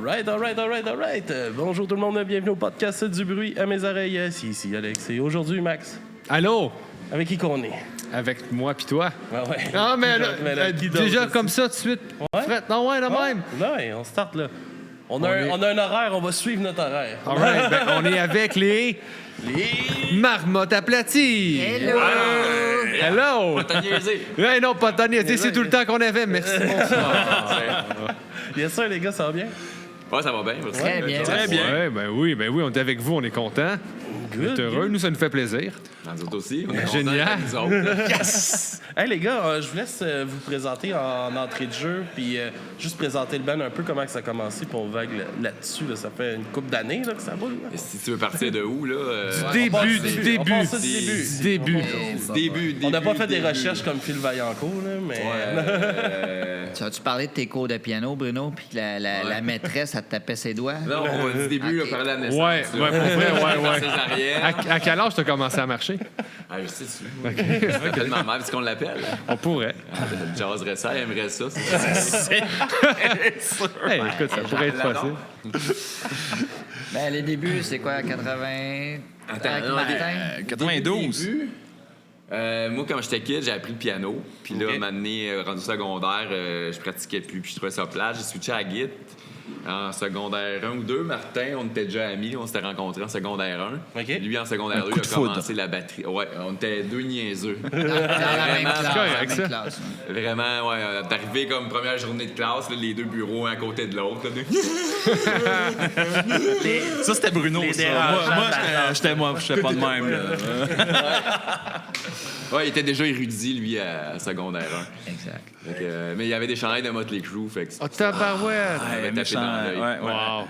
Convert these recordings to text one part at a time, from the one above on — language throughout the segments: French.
Alright. Bonjour tout le monde, bienvenue au podcast du bruit à mes oreilles. C'est ici Alex et aujourd'hui Max. Allô? Avec qui qu'on est? Avec moi puis toi. Ouais. Ah, mais Qui déjà d'autre? comme ça, tout de suite. Ouais? Fret. Non, ouais, même. Ouais, on start là. On a un horaire, on va suivre notre horaire. All right, ben, on est avec les marmottes aplaties. Hello! Hello! T'as niaisé. Ouais, non, pas tant niaiser, c'est tout le temps qu'on avait. Merci, bonsoir. Bien sûr, les gars, ça va bien? Ouais, ça va bien. Merci. Très bien. Très bien. Ouais, ben oui, on est avec vous, on est contents. On est heureux, nous, ça nous fait plaisir. Nous autres aussi. On est Génial. contents d'être nous autres. Yes! Hey les gars, je vous laisse vous présenter en entrée de jeu, puis juste présenter le band un peu, comment que ça a commencé, puis on vague là-dessus. Là, ça fait une couple d'années là, que ça roule. Là. Et si tu veux partir de où, là? Du début. Début. On n'a pas fait des recherches comme Phil Vaillancourt, là, mais... Tu as-tu parlé de tes cours de piano, Bruno, puis que la maîtresse, elle te tapait ses doigts? Non, on va du début, Ok. là, parler de la naissance. Ouais, là. pour vrai, ouais. Césarienne. À quel âge t'as commencé à marcher? Ah, je sais, tu appelles ma mère, parce qu'on l'appelle. On pourrait. Elle jaserait ça, elle aimerait ça. Hey, écoute, ça pourrait être possible. Ben, les débuts, c'est quoi, 80... Attends, avec non, Martin? 92. Moi, quand j'étais kid, j'ai appris le piano. Puis là, Ok. un moment donné, rendu secondaire, je pratiquais plus. Puis je trouvais ça plate. J'ai switché à la guitare. En secondaire 1 ou 2, Martin, on était déjà amis. On s'était rencontrés en secondaire 1. Ok. Lui, en secondaire 2, coup il de a foudre. commencé la batterie. Ouais, on était deux niaiseux. Dans la même classe. correct, dans la même ça. classe, ouais. Vraiment, ouais. T'es arrivé comme première journée de classe, là, les deux bureaux un à côté de l'autre. là. Ça, c'était Bruno, Les ça. dérangeants Moi, j'étais pas de même. Là. Ouais, il était déjà érudit, lui, à secondaire 1. Exact. Fait que, mais il y avait des chandails de Motley Crue. Fait que Oh, tabarouette! ça m'avait tapé dans l'œil.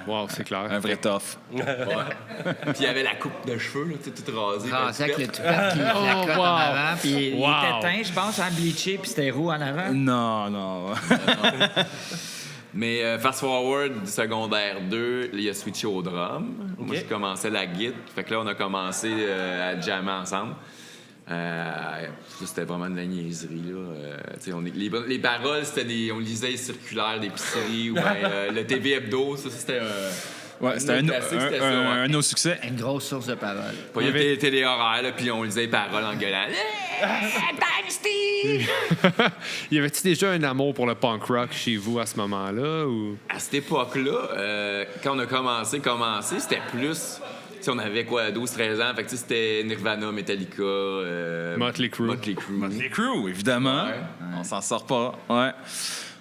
Wow, c'est clair. Un vrai tough. Ouais. Puis il y avait la coupe de cheveux, là, tu sais, toute rasée. Rasé avec le Fait que- toupette qui flacote wow. en avant, puis il Wow. était teint, je pense, en bleaché, puis c'était roux en avant. Non. Mais fast forward du secondaire 2, il a switché au drum. Moi, je commençais la guitare. Fait que là, on a commencé à jammer ensemble. Ça, c'était vraiment de la niaiserie. Là. Tu sais, les paroles, c'était on lisait les circulaires d'épicerie ou bien le TV Hebdo. Ça, c'était Ouais, c'était un classique, c'était ça, un de nos succès. Une grosse source de parole. Il y avait des télé-horaires, là, puis on lisait les paroles en gueulant. Y avait-tu déjà un amour pour le punk rock chez vous à ce moment-là? Ou... À cette époque-là, quand on a commencé, c'était plus... Tu sais, on avait quoi, 12-13 ans? Fait que tu sais, c'était Nirvana, Metallica... Motley Crue. Les crews, évidemment. Ouais. On s'en sort pas. Ouais.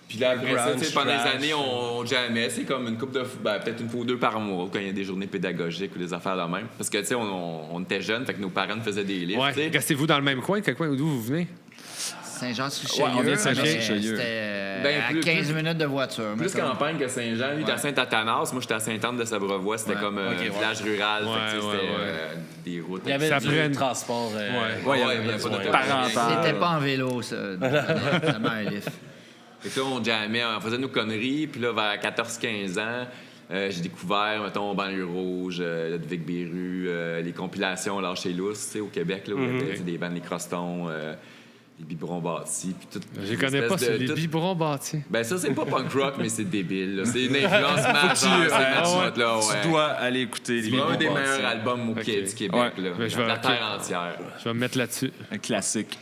Puis là, après ça, tu sais, pendant Grunge, les années, on jammait. C'est comme une couple de... peut-être une fois ou deux par mois, quand il y a des journées pédagogiques ou des affaires de même. Parce que, tu sais, on était jeunes, fait que nos parents nous faisaient des livres, tu Ouais. sais. Restez-vous dans le même coin? Quel coin d'où vous venez? Saint-Jean-sur-Richelieu. Ouais, on vient de mais Saint-Jean-sur-Richelieu. C'était Ben, à plus- 15 minutes de voiture. Plus mettons. campagne que Saint-Jean. Lui, il était à Saint-Athanas. Moi, j'étais à Sainte-Anne-de-Sabrevois. C'était comme un Ok, ouais. village rural. Ouais, fait que, tu sais, ouais, c'était ouais. des routes. Il y avait Ça du prenne- transport. Ouais, il y avait pas de Parental. C'était pas en vélo, ça. Seulement un lift. Fait que là, on jammait, on faisait nos conneries. Puis là, vers 14-15 ans, j'ai découvert, mettons, Banlieue Rouge, Ludwig Beru, les compilations Lâcher lousse, tu sais, au Québec, là, où il y avait tu sais, des bandes, les Crostons, les biberons bâtis. Puis tout. Je connais pas, c'est les tout- biberons bâtis. Ben ça, c'est pas punk rock, mais c'est débile. Là. C'est une influence majeure, ces matchs-là, ouais. Tu dois aller écouter les C'est un des Beatles. meilleurs albums au du Québec, Ouais. là. Ben, je vais- La ok. terre entière. Je vais me mettre là-dessus. Un classique.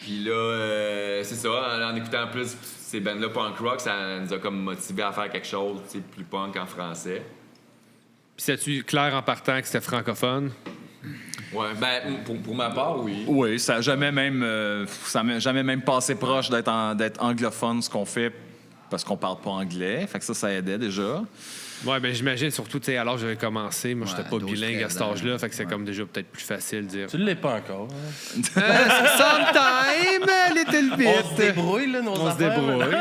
Puis là, c'est ça, en écoutant plus ces bands-là punk rock, ça nous a comme motivé à faire quelque chose tu sais, plus punk en français. Puis c'est-tu clair en partant que c'était francophone? Ouais, ben pour ma part, oui. Oui, ça n'a jamais même passé proche d'être anglophone ce qu'on fait parce qu'on parle pas anglais. Fait que ça aidait déjà. Ouais, ben j'imagine surtout, tu sais, alors j'avais commencé, moi j'étais Ouais, pas 12, bilingue à 13 cet âge-là, ans. fait que c'est comme déjà peut-être plus facile de dire. Tu l'es pas encore. Hein? Sometime, little bit. On se débrouille, là, nos On se affaires. débrouille.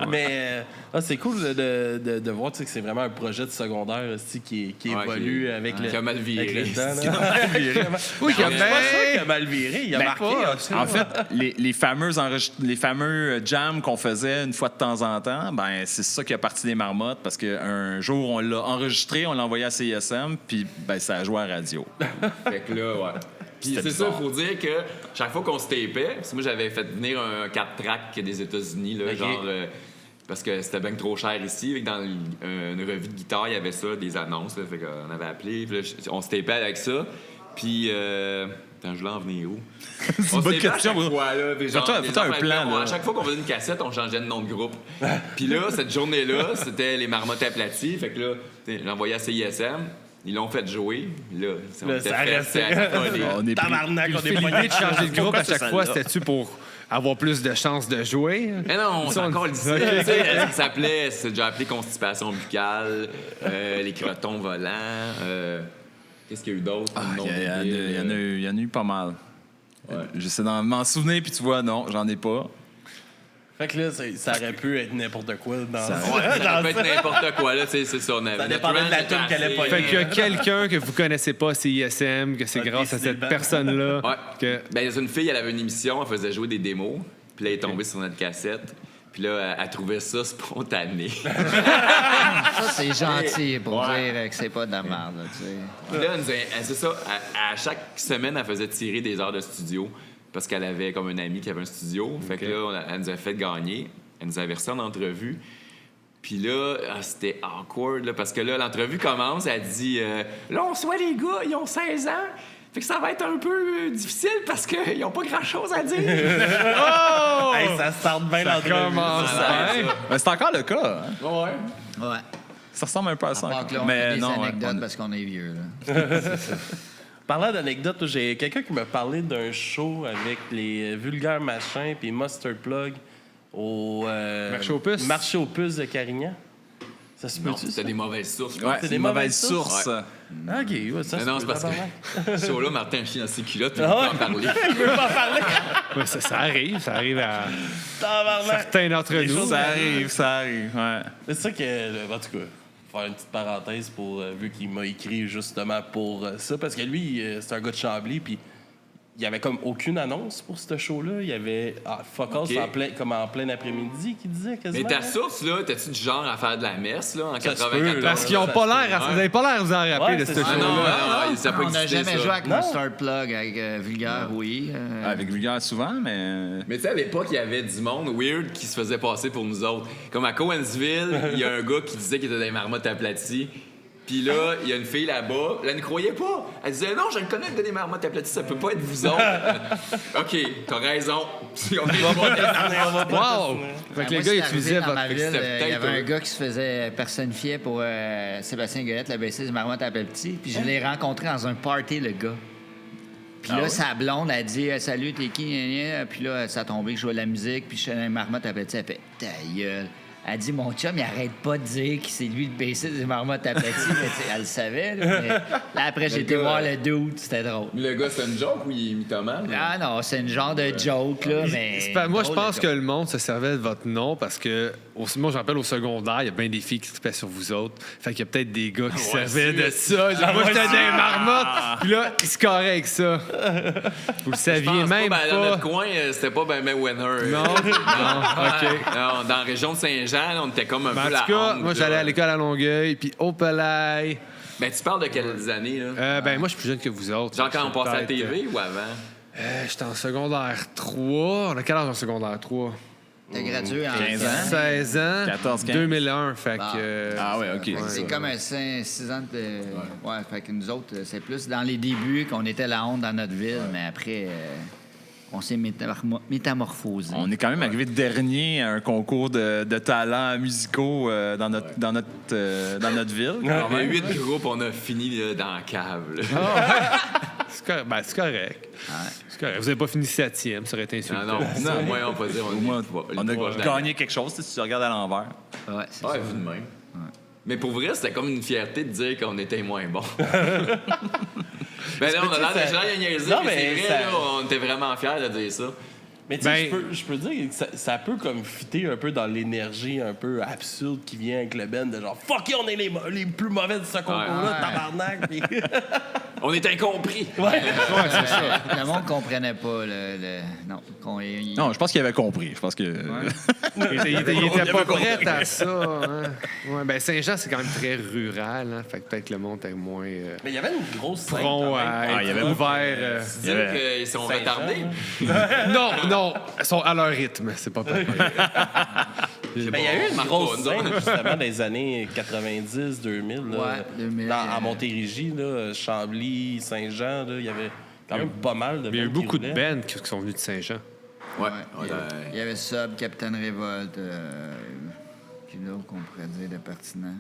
Mais c'est cool de voir tu sais, que c'est vraiment un projet de secondaire aussi, qui Ouais, évolue avec le qui a mal viré. avec le temps. Là. Oui, Je quand suis pas sûr qu'il a même. mal viré. Il a Ben, marqué. En fait, les fameux jams qu'on faisait une fois de temps en temps, ben c'est ça qui a parti des marmottes parce qu'un jour, on l'a enregistré, on l'a envoyé à CISM, puis ben, ça a joué à la radio. Fait que là, ouais. Puis C'était c'est ça, bizarre. il faut dire que chaque fois qu'on se tapait, parce que moi j'avais fait venir un 4-track des États-Unis, là, Ok. genre parce que c'était bien trop cher ici. Fait que dans une revue de guitare, il y avait ça, des annonces. Là, fait qu'on avait appelé. Puis là, on se tapait avec ça. Puis... Attends, je voulais en venir où? C'est une bonne question. Fais-toi un plan, là. À chaque fois qu'on faisait une cassette, on changeait de nom de groupe. Puis là, cette journée-là, c'était les marmottes aplaties. Fait que là, j'ai envoyé à CISM. Ils l'ont fait jouer. Là, on était ça fait, restait. on est Tabarnak, on est L'idée pas de changer de groupe à chaque fois, celle-là? c'était-tu pour avoir plus de chances de jouer? Mais non, c'est encore le lycée. Tu sais, ça s'appelait, c'est déjà appelé constipation buccale, les crotons volants. Qu'est-ce qu'il y a eu d'autre? Il y en a eu pas mal. J'essaie de m'en souvenir, puis tu vois, non, j'en ai pas. Fait que là, ça aurait pu être n'importe quoi dans Ça peut être n'importe quoi, là, c'est ça. Ça dépendait de la tune qu'elle allait pas. Fait qu'il y a quelqu'un que vous connaissez pas, c'est ISM, que c'est grâce à cette personne-là que... Ben, il y a une fille, elle avait une émission, elle faisait jouer des démos, puis là, elle est tombée sur notre cassette. Puis là, elle trouvait ça spontané. Ça, c'est gentil pour dire que c'est pas de la merde, tu sais. Puis là, c'est ça, à chaque semaine, elle faisait tirer des heures de studio parce qu'elle avait comme un ami qui avait un studio. Fait que là, elle nous a fait gagner. Elle nous avait reçu en entrevue. Puis là, c'était awkward, là, parce que là, l'entrevue commence, elle dit là, on reçoit les gars, ils ont 16 ans. Fait que ça va être un peu difficile parce qu'ils n'ont pas grand-chose à dire. Oh! Hey, ça start bien l'entrevue. commence bien. Mais c'est encore le cas. Hein? Ouais. Ça ressemble un peu à ça. À part encore. que là, on Mais fait des non, anecdotes parce qu'on est vieux, là. Parlant d'anecdotes, j'ai quelqu'un qui m'a parlé d'un show avec les Vulgaires Machins puis Mustard Plug au Marché aux puces de Carignan. Ça se Non, peut-tu? c'était des mauvaises sources. Ouais, C'est des mauvaises sources. Ah, OK, ouais, ça Mais se non, peut, c'est parce tabarnak. que ce show-là, Martin chie dans ses culottes, puis il Ah peut en ouais? parler. Il veut pas parler. Ouais, ça arrive à Tabarnak. certains d'entre Les nous. choses Ça arrive, ouais. C'est ça que, en tout cas, faire une petite parenthèse pour vu qu'il m'a écrit justement pour ça, parce que lui, c'est un gars de Chambly, puis il y avait comme aucune annonce pour ce show-là. Il y avait fuck all, Ok. c'est en plein après-midi qu'il disait quasiment. Mais ta source, là, t'as-tu du genre à faire de la messe, là, en Ça se 94? peut, Parce qu'ils ont pas l'air, vous n'avez pas l'air de vous en rappeler Ouais, de c'est ce ça. Ah non, show-là. ça a pas On n'a existé, jamais ça. joué avec Non. Mustard Plug, avec Vulgaire, oui. Avec Vulgaire souvent, mais. Mais tu sais, à l'époque, il y avait du monde weird qui se faisait passer pour nous autres. Comme à Cowansville, il y a un gars qui disait qu'il était des marmottes aplaties. Puis là, il y a une fille là-bas, elle ne croyait pas. Elle disait non, je le connais de des marmottes aplaties, ça peut pas être vous autres. OK, t'as raison. Puis on est Wow! Fait que Moi, les gars, c'est ils arrivé utilisaient dans ma votre... ville, c'était il y peut-être avait un eux. gars qui se faisait personnifier pour Sébastien Goyette, le bassiste du Marmotte à Petit. Puis je l'ai rencontré dans un party, le gars. Puis là, sa blonde a dit Salut, t'es qui? Gna, gna. Puis là, ça a tombé que je jouais de la musique. Puis je suis allé dans Marmotte à Petit. Elle fait Ta gueule. Elle dit Mon chum, il arrête pas de dire que c'est lui le bassiste des Marmottes à Petit. Mais tu sais, elle le savait. Là, mais là, après, j'ai été gars, voir le dude. C'était drôle. Le gars, c'est une joke ou il est mythomane? Ah non, c'est une genre de joke, là. Mais Moi, je drôle pense de que joke. le monde se servait de votre nom parce que, moi, je rappelle au secondaire, il y a bien des filles qui tripaient sur vous autres. Fait qu'il y a peut-être des gars qui servaient de ça. Moi, j'étais des marmottes. Puis là, ils se carraient avec ça. Vous le Je saviez pense même pas. Dans pas. notre coin, c'était pas ben winner. Non, OK. Non, dans la région de Saint-Jean, là, on était comme un Mais peu en la tout cas, honte, moi, là. j'allais à l'école à Longueuil, puis au palais. Ben, tu parles de quelles années, là? Ben, moi, je suis plus jeune que vous autres. Genre quand on passait à la Peut-être, TV ou avant? J'étais en secondaire 3. On a quel âge en secodaire 3? T'as gradué en 15 ans. 16 ans. 14, 15. 2001. Fait Ah. que... Ah ouais, OK. C'est comme un 6 ans de. Ouais, fait que nous autres, c'est plus dans les débuts qu'on était la honte dans notre ville, mais après, on s'est métamorphosé. On est quand même arrivé dernier à un concours de talents musicaux dans notre ville. Il y a 8 groupes, on a fini là, dans la cave. Là. C'est correct. Ben, c'est correct. C'est correct. Vous n'avez pas fini 7e, ça aurait été insultant. Non, au moins, on peut dire Au moins, on a gagné. gagné quelque chose si tu regardes à l'envers. Ouais, c'est Ouais, ça. vu de même. Mais pour vrai, c'était comme une fierté de dire qu'on était moins bons. Ben là, on a l'air de gens à niaiser, Non, mais mais c'est vrai, ça- là, on était vraiment fiers de dire ça. Mais tu sais, Ben- je peux dire que ça peut comme fitter un peu dans l'énergie un peu absurde qui vient avec le band de genre fuck yeah, on est les plus mauvais de ce concours-là, Ouais. tabarnak. Puis- On est incompris. Le monde comprenait pas non. Non, je pense qu'il avait compris. Je pense que. Il était pas prêt à ça. Hein. Ouais, ben Saint-Jean, c'est quand même très rural. Hein. Fait que peut-être que le monde est moins Mais il y avait une grosse scène. prompt quand à même. être il y avait ouvert. Dire qu'ils sont Saint-Jean, retardés. Non, ils sont à leur rythme. C'est pas pareil. Il y a eu une grosse scène, justement, dans les années 90-2000. Ouais, 2000. À Montérégie, là, Chambly, Saint-Jean, là, il y avait quand même pas mal de bands. Il y a eu beaucoup de bands bands qui sont venus de Saint-Jean. Ouais. Il y avait Sub, Captain Révolte, qui là qu'on pourrait dire de pertinent.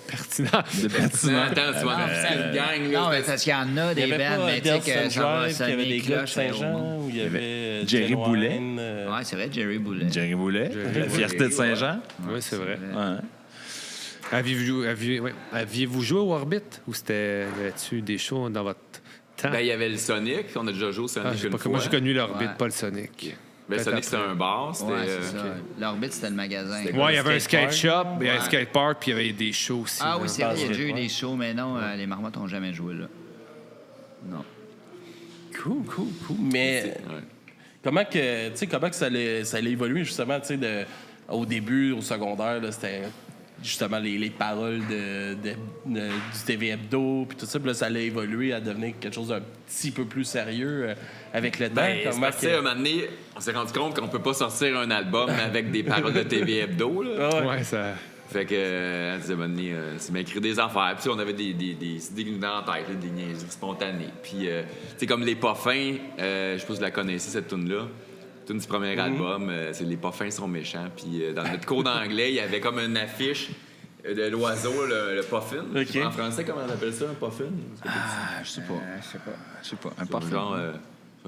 Pertinent. Attends, tu vois, une gang, là. Non, mais parce qu'il y en a des bands, mais tu sais que ça va il y avait des sonner gars de cloche. Saint-Jean, où il y avait Jerry Jen Boulet. Wine, Ouais, c'est vrai, Jerry Boulet. Jerry Boulet, la fierté de Saint-Jean. Oui, c'est vrai. Ouais. Aviez-vous joué au Orbit ou c'était là-dessus des shows dans votre temps? Ben, il y avait le Sonic. On a déjà joué au Sonic une fois. Moi, j'ai connu l'Orbit, Ouais. pas le Sonic. Ben, Sonic, c'était un bar. C'était, Ouais, c'est ça. L'Orbite, c'était le magasin. C'était- Ouais, il y avait un skate skatepark. shop, il y avait un Ouais. skatepark, puis il y avait des shows aussi. Ah là. oui, c'est vrai, il y a Basket, déjà eu ouais. des shows, mais non, les Marmottes n'ont jamais joué là. Non. Cool. Mais ouais. comment que ça allait évoluer, justement, tu sais, au début, au secondaire, là, c'était justement les paroles du TV Hebdo, puis tout ça, puis là, ça allait évoluer à devenir quelque chose d'un petit peu plus sérieux avec le temps. Ben, c'est Comment parce que, à un moment donné, on s'est rendu compte qu'on peut pas sortir un album avec des paroles de TV Hebdo. Là. Ah ouais. Ouais, ça. Fait que, à un moment donné, c'est m'écrire des affaires. Puis on avait des idées dans la tête, là, des niaiseries spontanées. Puis, tu sais, comme Les Poffins, je sais pas si vous la connaissez, cette tune-là. Tune du premier album, c'est Les Poffins sont méchants. Puis, dans notre cours d'anglais, il y avait comme une affiche de l'oiseau, le puffin. Ok. En français, comment on appelle ça, un puffin? Je sais pas. Un C'est parfum. genre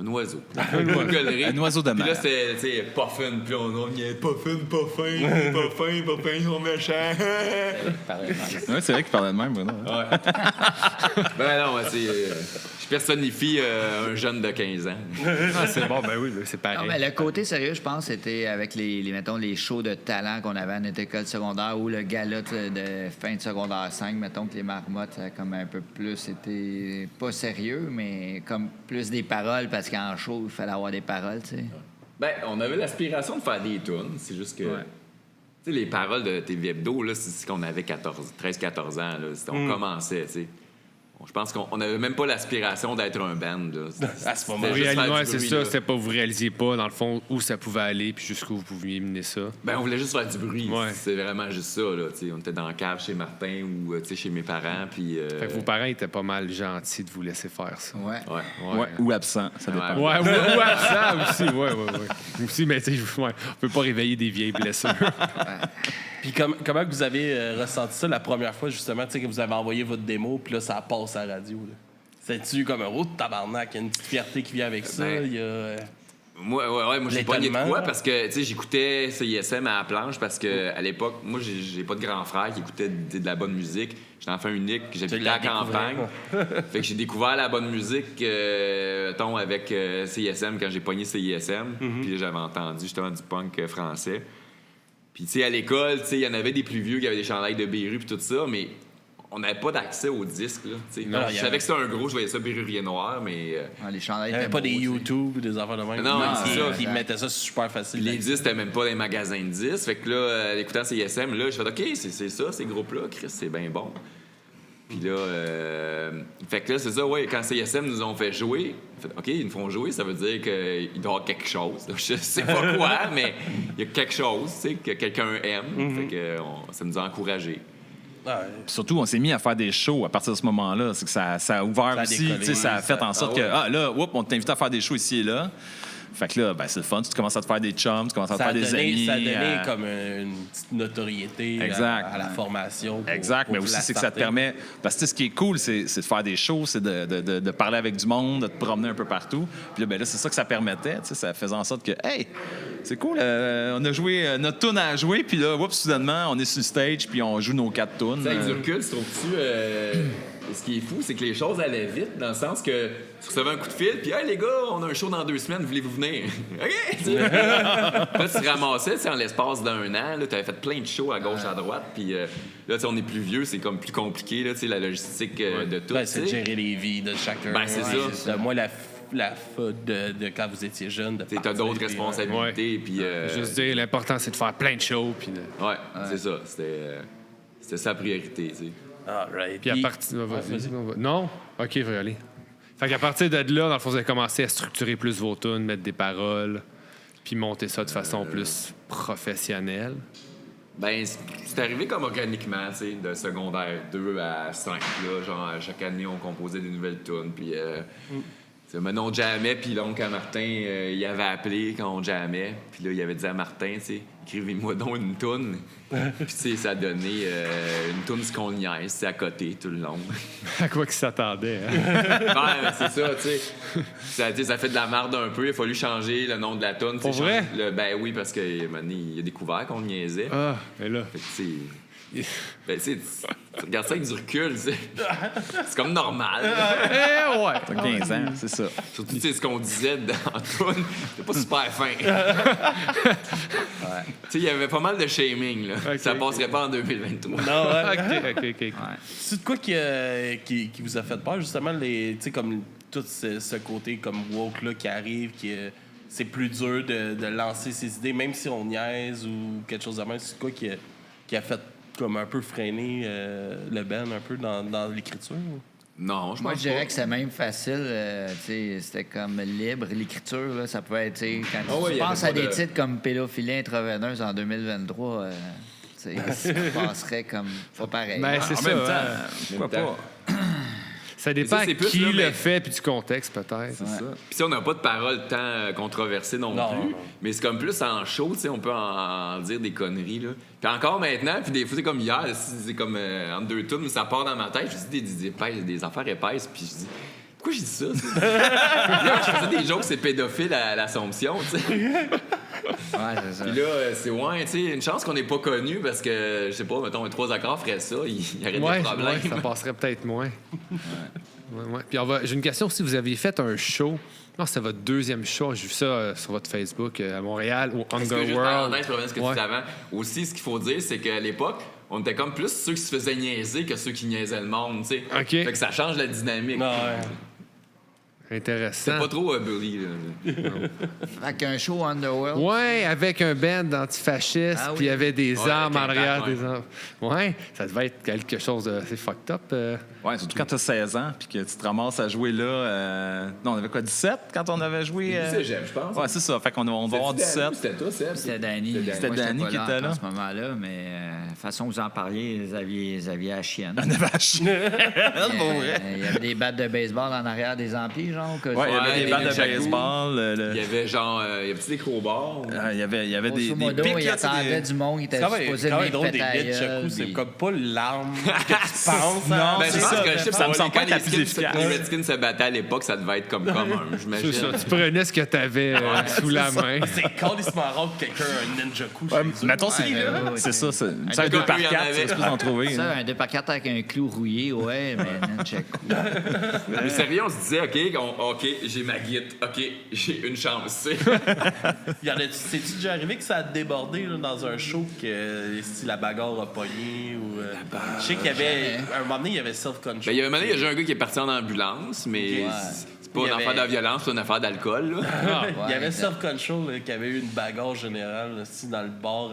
un oiseau. Un oiseau de Puis là, mer. c'était, tu sais, puffin. Puis on y a puffin, puffin, ils sont méchants. Ouais, c'est vrai qu'il parlait de même, Bruno. Ouais. Ben non, tu sais, je personnifie un jeune de 15 ans. Ah, c'est bon, ben oui, c'est Non, pareil. mais le côté sérieux, je pense, c'était avec mettons, les shows de talent qu'on avait à notre école secondaire ou le gala de fin de secondaire 5, mettons que les Marmottes, ça a comme un peu plus été, pas sérieux, mais comme plus des paroles, parce qu'en show, il fallait avoir des paroles, tu sais. Ben, on avait l'aspiration de faire des tunes. C'est juste que. Tu sais, les paroles de TV Hebdo, là, c'est qu'on avait 13-14 ans. Là, on commençait, tu sais. Je pense qu'on n'avait même pas l'aspiration d'être un band. Là. À ce moment-là. C'était juste faire Ouais, du c'est bruit, ça, là. c'était pas, vous réalisiez pas, dans le fond, où ça pouvait aller, puis jusqu'où vous pouviez mener ça. Ben, on voulait juste faire du bruit. Ouais. C'est vraiment juste ça. Là, tu sais. On était dans la cave chez Martin ou tu sais, chez mes parents. Puis, Fait que vos parents étaient pas mal gentils de vous laisser faire ça. Ouais. ouais. Ouais, ou absent, ça dépend. Ouais, ou absent aussi, ouais. Aussi, mais tu sais, on peut pas réveiller des vieilles blessures. Puis comment que vous avez ressenti ça la première fois, justement, tu sais, que vous avez envoyé votre démo, puis là, ça passe à la radio, là? C'est-tu comme un de tabarnak? Il y a une petite fierté qui vient avec ça. Ben, Il y a... Moi, j'ai pogné de L'étonnement. quoi parce que, tu sais, j'écoutais CISM à la planche parce que à l'époque, moi, j'ai pas de grand frère qui écoutait de la bonne musique. J'étais enfant unique, j'habitais à la campagne. Fait que j'ai découvert la bonne musique, mettons, avec CISM quand j'ai pogné CISM. Puis là, j'avais entendu justement du punk français. Puis, tu sais, à l'école, tu sais, il y en avait des plus vieux qui avaient des chandails de Beru puis tout ça, mais on n'avait pas d'accès aux disques, là. Tu sais. Non, Je il y savais avait- que c'était un gros, je voyais ça Bérurier Noir, mais Les chandails Il n'y avait étaient pas beaux, des tu sais. YouTube ou des affaires de même. Non, c'est ça. Qui mettaient ça super facile. les disques, c'était même pas dans les magasins de disques. Fait que là, écoutant CISM, là, j'ai fait OK, c'est ça, ces groupes-là, Chris, c'est bien bon. Puis là, fait que là, c'est ça, ouais, quand CISM nous ont fait jouer, j'ai fait OK, ils nous font jouer, ça veut dire qu'il doit y avoir quelque chose. Je sais pas quoi, mais il y a quelque chose, tu sais, que quelqu'un aime. Fait que ça nous a encouragés. Ouais. Puis surtout, on s'est mis à faire des shows à partir de ce moment-là. C'est que ça a ouvert Ça a aussi. décollé, Tu sais, ça a fait en sorte ouais. que, là, on t'invite à faire des shows ici et là. Fait que là, ben, c'est le fun. Tu commences à te faire des chums, tu commences à te Ça a faire des donné, amis. ça a donné comme une petite notoriété Exact. à la formation. pour- Exact, pour mais la aussi, c'est que ça te starter. permet. Parce que tu sais, ce qui est cool, c'est de faire des shows, c'est de parler avec du monde, de te promener un peu partout. Puis là, ben là, c'est ça que ça permettait. Tu sais, ça faisait en sorte que, hey, c'est cool, on a joué notre tune à jouer, puis là, oups, soudainement, on est sur le stage, puis on joue nos 4 tunes. Tu sais, avec du recul, tu trouves-tu. Ce qui est fou, c'est que les choses allaient vite, dans le sens que tu recevais un coup de fil, puis hey les gars, on a un show dans 2 semaines, voulez-vous venir? OK! Tu sais. Là, tu te ramassais, tu sais, en l'espace d'un an, tu avais fait plein de shows à gauche, à droite, puis là, tu sais, on est plus vieux, c'est comme plus compliqué, là, tu sais, la logistique de tout. Ben, tu c'est de sais. gérer les vies de chacun. Ben, c'est ça. De moi, la faute de quand vous étiez jeune. Tu sais, t'as d'autres responsabilités, puis. Juste dire, l'important, c'est de faire plein de shows, puis Ouais, c'est ça. C'était sa priorité, tu sais. All right. Puis à partir. Vas-y. Non? OK, je vais y aller. Fait qu'à partir de là, dans le fond, vous avez commencé à structurer plus vos tunes, mettre des paroles. puis monter ça de façon plus professionnelle? Ben, c'est arrivé comme organiquement, tu sais, de secondaire 2 à 5, là. Genre, chaque année, on composait des nouvelles tunes, puis... Maintenant, on jammait, puis l'oncle à Martin, il avait appelé quand on jammait. Puis là, il avait dit à Martin, tu sais, écrivez-moi donc une toune. Puis, tu sais, ça a donné une toune ce qu'on niaise, c'est à côté tout le long. À quoi qu'il s'attendait, hein? Ouais, c'est ça, tu sais. Ça fait de la merde un peu. Il a fallu changer le nom de la toune. Pour vrai? Ben oui, parce que maintenant, il a découvert qu'on niaisait. Ah, et là... Fait que, tu sais... Ben, tu regardes ça avec du recul, tu sais. C'est comme normal. ouais. T'as 15 ans, c'est ça. Surtout, tu sais, ce qu'on disait dans Toon, c'était pas super fin. Tu sais, il y avait pas mal de shaming, là. Okay, ça passerait pas en 2023. Non, ouais. OK. C'est de quoi qui vous a fait peur, justement, tu sais, comme tout ce côté comme woke là, qui arrive, c'est plus dur de lancer ses idées, même si on niaise ou quelque chose de même. C'est de quoi qui a fait comme un peu freiner le band un peu dans l'écriture? Non, je Moi, pense je dirais pas. que c'est même facile. Tu sais, c'était comme libre. L'écriture, là, ça pouvait être... tu sais, quand Ah ouais, tu y avait penses pas à des de- titres comme Pédophilie intraveineuse en 2023, tu sais, ça passerait comme pas pareil. Ben, c'est En ça. même temps, hein. pourquoi Même temps. pas? Ça dépend Mais ça, c'est plus, qui là, le mais- fait puis du contexte, peut-être. C'est ça. Puis si on n'a pas de paroles tant controversées non plus, non. mais c'est comme plus en show, tu sais, on peut en dire des conneries, là. Puis encore maintenant, puis des fois, c'est comme hier, c'est comme entre deux tunes, ça part dans ma tête, je dis des affaires épaisses, puis je dis... Pourquoi j'ai dit ça? Là, je faisais des jokes, c'est pédophile à l'Assomption, tu sais. Ouais, c'est ça. Puis là, c'est tu sais, une chance qu'on n'est pas connu parce que, je sais pas, mettons, un 3 accords ferait ça, il y aurait Ouais, des problèmes. ça passerait peut-être moins. Ouais. Puis j'ai une question aussi. Vous aviez fait un show. Non, c'était votre deuxième show. J'ai vu ça sur votre Facebook à Montréal, au Est-ce que juste Underworld. parenthèse pour revenir à ce que tu Ouais. disais avant, aussi, ce qu'il faut dire, c'est qu'à l'époque, on était comme plus ceux qui se faisaient niaiser que ceux qui niaisaient le monde, tu sais. OK. Fait que ça change la dynamique. Non, ouais. Intéressant. C'est pas trop bully, là. Fait qu'un show Underworld... Ouais, avec un band antifasciste, Ah oui. puis il y avait des Ouais, armes en avec un arrière bac, des armes. Ouais, ça devait être quelque chose de assez fucked up. Ouais, surtout quand t'as 16 ans puis que tu te ramasses à jouer là. Non, on avait quoi, 17 quand on avait joué? Cégep, je pense. Ouais, c'est ça. Fait qu'on va avoir 17. C'était toi, Seb? C'était Danny. C'était Moi, Danny j'étais qui pas était là. À ce moment-là, mais de toute façon, vous en parliez, Xavier à chienne. On avait acheté. Il y avait des battes de baseball en arrière des amplis, genre. Que Ouais, il y avait des les balles de nunchakus. baseball. Il y avait genre, il y avait des crowbars. Il y avait des Grosso modo, pics, il là, tu sais, attendait du monde, il était C'est supposé quand même venir drôle des péter la bits gueule, chaque c'est puis- comme pas l'arme que tu penses. Non, hein. Ben, c'est je pense ça. que je sais Ça me semble pas quand être la les plus Skins- efficace. Les Redskins se battaient à l'époque, ça devait être comme commun, j'imagine. C'est ça. Tu prenais ce que t'avais sous la main. C'est calissement rare que quelqu'un a un ninjaku Ouais, chez eux. mettons, c'est Ouais, c'est ça. C'est Un un 2 par il y en 4, avait. c'est plus en trouver. Ça, un 2x4 avec un clou rouillé, ouais, mais check. Mais sérieux, on se disait, OK, j'ai ma guide, OK, j'ai une chance, tu sais. C'est-tu déjà arrivé que ça a débordé là, dans un show que si la bagarre a pogné ou. Je sais qu'il y avait. À un moment donné, il y avait self-control. Ben, il y a un moment donné, il y a un gars qui est parti en ambulance, mais Ok. c'est pas Il y une avait- affaire de violence, c'est une affaire d'alcool, là. Il y avait exact. Self-Control là, qui avait eu une bagarre générale là, aussi dans le bar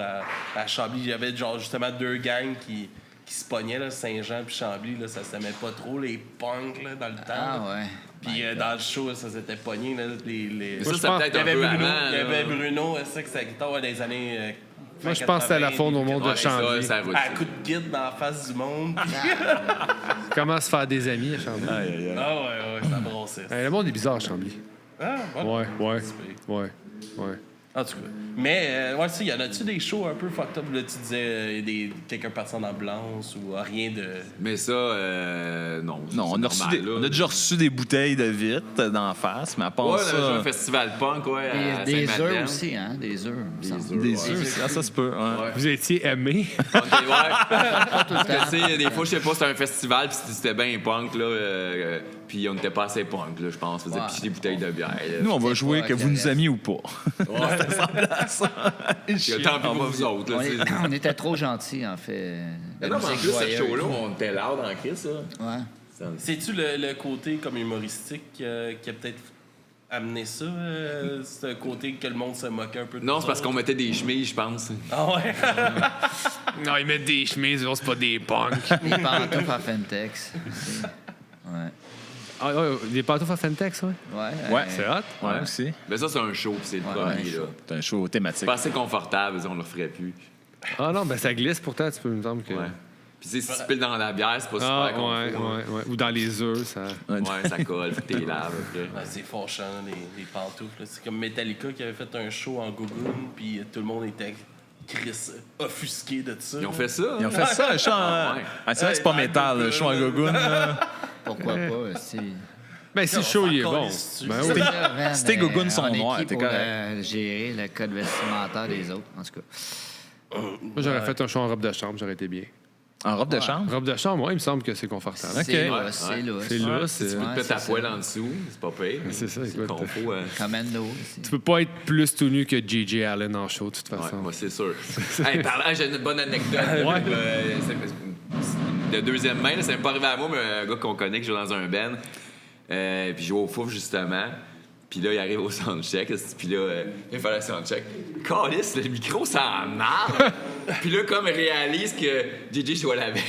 à Chambly. Il y avait genre justement deux gangs qui se pognaient, là, Saint-Jean puis Chambly. Là, ça s'aimait pas trop, les punks là, dans le temps. Ah là. ouais. Puis dans le show, là, ça s'était pogné. Là, les... Mais Moi, ça, je c'est pense- peut-être Il y un avait peu Bruno, avant. il y avait là. Bruno, c'est que sa guitare ouais, des années. Moi, je pense que c'était la faune au monde de Ouais, ça, Chambly. ça roule. À coup de guide dans la face du monde. puis- Comment se faire des amis à Chambly? Aïe, aïe, aïe. Ah ouais, ça brossait. Le monde est bizarre à Chambly. Ah, voilà. Ouais. En tout cas. Mais, ouais, il y en a-tu des shows un peu fucked up? Là, tu disais quelqu'un parti en ambulance ou rien de. Mais ça, non. Non, on a, reçu normal, des- là. on a déjà reçu des bouteilles de vitre d'en face, mais à part Ouais, on avait fait ça. un festival punk, ouais, à Des Saint-Madeleine. œufs aussi, hein, des œufs. il me semble. Des ouais. œufs, ah, ça se peut. Ouais. Vous étiez aimé. Ok, ouais. Pas tout le Parce que, temps. tu sais, des fois, je sais pas, c'était un festival, puis c'était bien punk, là. Puis on n'était pas assez punk, là, je pense. On faisait Ouais. picher des bouteilles de bière. là. Nous, on va C'était jouer pas que vous nous agressif. aimiez ou pas. Puis, tant pis pour vous autres, là, tu sais. On était trop gentils, en fait. Mais non, mais en plus, ce show-là, on était loud en crise, ça. Ouais. C'est-tu le côté comme humoristique qui a peut-être amené ça? Ce côté que le monde se moquait un peu de Non, nous c'est parce qu'on autres? mettait des chemises, je pense. Ah ouais? Non, ils mettent des chemises, c'est pas des punks. Les pantoufles à Fentex. Ouais. Les pantoufles à Fentex, ouais. Ouais. C'est hot. Ouais, aussi. Mais ça, c'est un show, puis c'est le premier, là. C'est un show thématique. Pas assez confortable, on le ferait plus. Ah non, ben ça glisse pourtant, tu peux me semble que... Ouais. Puis si tu piles dans la bière, c'est pas super confort. Ouais. Ou dans les œufs, ça... Ouais, ça colle, faut que t'es laves après. Ouais, c'est fâchant, les pantoufles. Là. C'est comme Metallica qui avait fait un show en Gogoon, puis tout le monde était offusqué de ça. Ils ont fait ça? Ils ont fait ça, un show en... c'est vrai que c'est pas métal, le show en gogoon. Pourquoi pas? Ben, si le show, il est bon. Ben oui. Si tes gougounes sont noirs, t'es pour correct. gérer le code vestimentaire des autres, en tout cas. Moi, j'aurais fait un show en robe de chambre, j'aurais été bien. En robe de chambre? Robe de chambre, moi, il me semble que c'est confortable. C'est Ouais. là, c'est là. C'est là, Si tu c'est... peux te mettre ta c'est poêle ça. en dessous, c'est pas pire. C'est ça, C'est écoute. confo. Commando. Tu peux pas être plus tout nu que J.J. Allen en show, de toute Ouais, façon. moi, c'est sûr. Hey, parlant, j'ai une bonne anecdote. De deuxième main, là, ça m'est pas arrivé à moi, mais un gars qu'on connaît qui joue dans un band. Puis il joue au fouf, justement. Puis là, il arrive au soundcheck. Puis là, il fait le soundcheck. Calisse, le micro, ça en marre. Puis là, comme il réalise que JJ joue à la veille.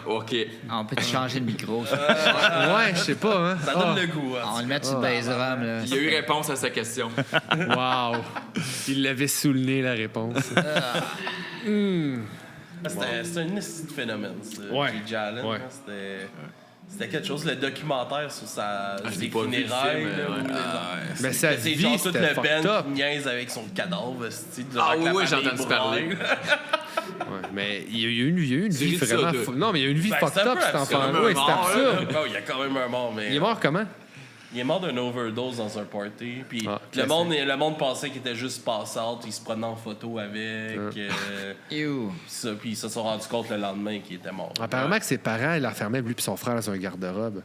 OK. On peut changer le micro. Ouais, je sais pas, hein. Ça donne le goût. Hein. On le met sur le base drum, là. Il y a eu réponse à sa question. Wow! Il l'avait sous le nez, la réponse. C'était un esti de phénomène, ça. Ouais. J.J. Allen, Ouais. hein, c'était quelque chose. Le documentaire sur ses j'ai pas vu le funérailles. film, là, ouais. où Mais sa c'est vie, genre toute c'était le fucked band up. qui niaise avec son cadavre. Ah oui, j'ai entendu parler. Ouais, mais il y a eu une vie juste ça, vraiment... deux. Non, mais il y a eu une vie Ben, fucked c'est un up, peu cet absurde. enfant. C'est Oui, un c'est mort, absurde. Oh, il y a quand même un mort, mais. Il est mort comment? Il est mort d'une overdose dans un party. Puis Ah, le monde pensait qu'il était juste pass-out. Il se prenait en photo avec. Ew. Puis ils se sont rendus compte le lendemain qu'il était mort. Apparemment que ses parents, ils l'enfermaient, lui et son frère, dans un garde-robe.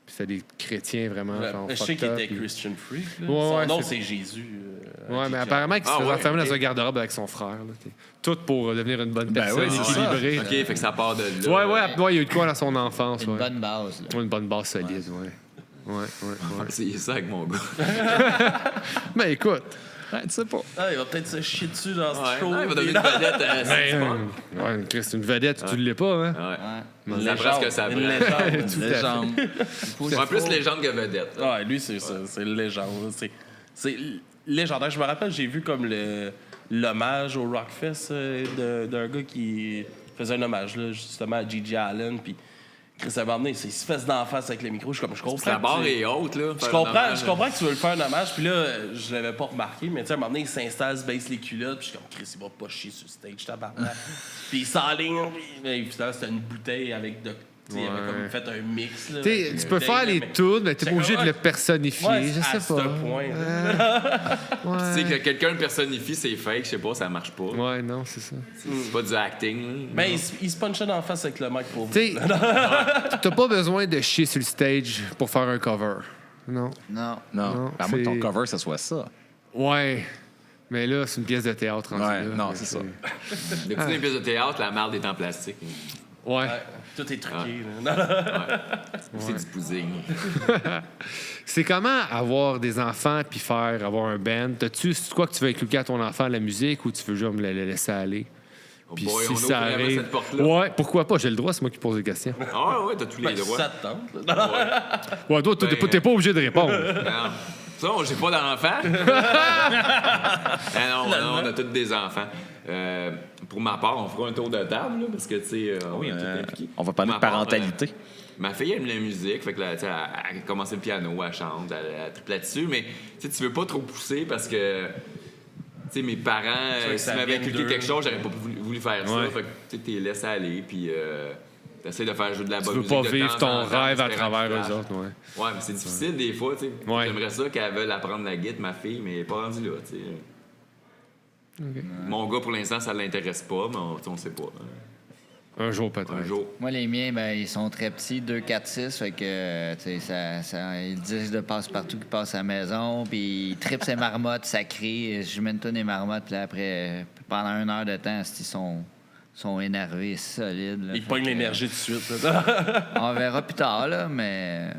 Puis c'était des chrétiens vraiment. Genre, Je sais fucked qu'il up, était puis- Christian Freak. Là. Ouais, Son ouais, nom, c'est- c'est Jésus. Ouais, mais J.J. apparemment qu'il se Ah, faisait ouais. enfermer dans un garde-robe avec son frère. Là. Tout pour devenir une bonne Ben personne, oui, c'est ça. équilibrée. OK, fait que ça part de là. Ouais, il y a eu de quoi dans son enfance. Une ouais. bonne base, là. Ouais, une bonne base solide, ouais. Ouais. On va essayer ça avec mon gars. Mais écoute, Ouais, tu sais pas. Ah, il va peut-être se chier dessus dans ce Ouais, show. il va devenir une vedette. ouais, Chris, c'est une vedette, tu l'es pas, hein? Ouais. Ça prend ce que ça Une prend. légende. Tout à fait. Légende. En plus, légende que vedette. Ouais, lui, c'est ça. C'est une légende. C'est légendaire. Je me rappelle, j'ai vu comme l'hommage au Rockfest d'un gars qui faisait un hommage là, justement à J.J. Allen. Puis Chris a emmené, il se fesse d'en face avec le micro. Je comprends. La barre est haute, là. Je comprends que tu veux le faire un hommage, puis là, je l'avais pas remarqué, mais tu sais, à un moment donné, il s'installe, se baisse les culottes, puis je suis comme, Chris, il va pas chier sur le stage, tabarnak. Puis il s'enligne, puis finalement, c'était une bouteille avec de. Tu sais, il avait comme fait un mix. Là, T'sais, avec tu une peux bouteille, faire les mais- tunes, mais t'es pas C'est obligé de comme- le personnifier, Ouais, je à sais ce pas. point. Tu sais, que quelqu'un le personnifie, c'est fake, je sais pas, ça marche pas. Ouais, non, c'est ça. C'est pas du acting, là. Mais il se punchait dans la face avec le mic pour vous. T'sais, t'as pas besoin de chier sur le stage pour faire un cover. Non. Non. Non. Non, À moins que ton c'est- cover, ça soit ça. Ouais. Mais là, c'est une pièce de théâtre. rendu Ouais, là. non, c'est ça. Depuis une pièce de théâtre, la marde est en plastique. Ouais. Ouais, tout est truqué. Là. C'est du pudding. C'est comment avoir des enfants puis avoir un band? C'est quoi que tu veux inculquer à ton enfant, la musique, ou tu veux juste le laisser aller? Oh Puis boy, si on ça ouvre vraiment arrive... cette porte-là. Ouais, pourquoi pas? J'ai le droit, c'est moi qui pose des questions. Ah ouais, t'as tous les Ben, si droits. ça te tente. Là. Ouais, toi, t'es pas obligé de répondre. Non. Ça, j'ai pas d'enfants. Non, on a tous des enfants. Pour ma part, on fera un tour de table, là, parce que, tu sais, on est tous impliqués. On va parler Pour de ma part, parentalité. ma fille aime la musique, fait que là, tu sais, elle a commencé le piano, elle chante, elle triple là-dessus, mais tu sais, tu veux pas trop pousser parce que, tu sais, mes parents, veux que s'ils ça m'avaient vienne inculqué d'eux. quelque chose, j'aurais pas voulu faire Ouais. ça. Fait que, tu sais, t'es laissé aller, puis t'essaies de faire jouer de la Tu bonne veux musique. pas de vivre temps ton en temps, rêve à espérant travers qu'il eux flash. autres, ouais. Ouais, mais c'est difficile des fois, tu sais. Ouais. J'aimerais ça qu'elle veuille apprendre la guitare, ma fille, mais elle est pas rendue là, tu sais. Mon gars, pour l'instant, ça l'intéresse pas, mais on sait pas. Un jour, peut-être. Un jour. Moi, les miens, ben, ils sont très petits, 2, 4, 6. Fait que, tu sais, ils disent de passe-partout qui passe à la maison. Puis ils trippent ces marmottes, ça crie. Je mène tous les marmottes. Puis là, après, pendant 1 heure de temps, ils sont énervés, solides. Là. Il Fait pogne que, l'énergie tout de suite. Là. On verra plus tard, là, mais